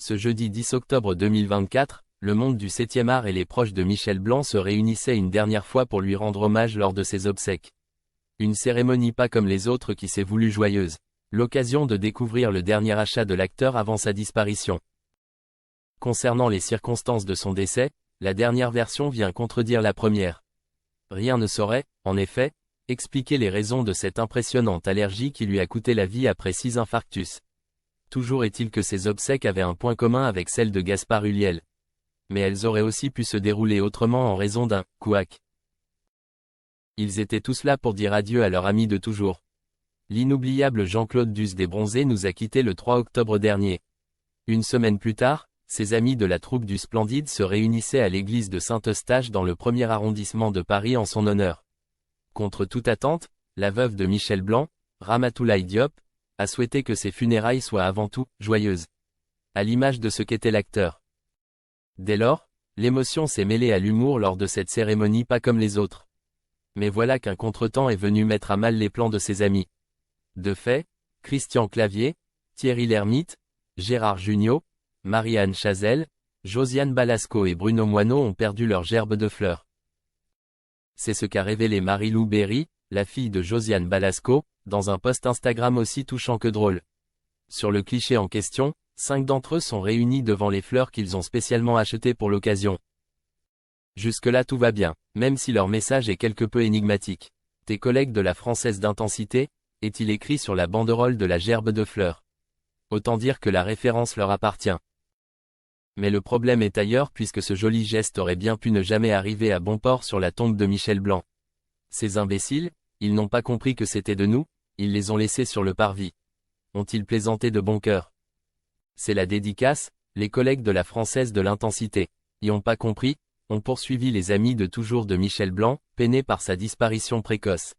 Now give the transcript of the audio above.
Ce jeudi 10 octobre 2024, le monde du 7e art et les proches de Michel Blanc se réunissaient une dernière fois pour lui rendre hommage lors de ses obsèques. Une cérémonie pas comme les autres qui s'est voulue joyeuse. L'occasion de découvrir le dernier achat de l'acteur avant sa disparition. Concernant les circonstances de son décès, la dernière version vient contredire la première. Rien ne saurait, en effet, expliquer les raisons de cette impressionnante allergie qui lui a coûté la vie après 6 infarctus. Toujours est-il que ces obsèques avaient un point commun avec celles de Gaspard Ulliel. Mais elles auraient aussi pu se dérouler autrement en raison d'un « couac ». Ils étaient tous là pour dire adieu à leur ami de toujours. L'inoubliable Jean-Claude Duss des Bronzés nous a quittés le 3 octobre dernier. Une semaine plus tard, ses amis de la troupe du Splendide se réunissaient à l'église de Saint-Eustache dans le 1er arrondissement de Paris en son honneur. Contre toute attente, la veuve de Michel Blanc, Ramatoulaye Diop, a souhaité que ses funérailles soient avant tout joyeuses. À l'image de ce qu'était l'acteur. Dès lors, l'émotion s'est mêlée à l'humour lors de cette cérémonie pas comme les autres. Mais voilà qu'un contretemps est venu mettre à mal les plans de ses amis. De fait, Christian Clavier, Thierry Lhermitte, Gérard Jugnot, Marie-Anne Chazelle, Josiane Balasco et Bruno Moineau ont perdu leur gerbe de fleurs. C'est ce qu'a révélé Marie-Lou Berry, la fille de Josiane Balasco, dans un post Instagram aussi touchant que drôle. Sur le cliché en question, 5 d'entre eux sont réunis devant les fleurs qu'ils ont spécialement achetées pour l'occasion. Jusque-là tout va bien, même si leur message est quelque peu énigmatique. Tes collègues de la Française d'Intensité, est-il écrit sur la banderole de la gerbe de fleurs. Autant dire que la référence leur appartient. Mais le problème est ailleurs puisque ce joli geste aurait bien pu ne jamais arriver à bon port sur la tombe de Michel Blanc. Ces imbéciles, ils n'ont pas compris que c'était de nous, ils les ont laissés sur le parvis. Ont-ils plaisanté de bon cœur? C'est la dédicace, les collègues de la Française de l'Intensité. Y ont pas compris, ont poursuivi les amis de toujours de Michel Blanc, peinés par sa disparition précoce.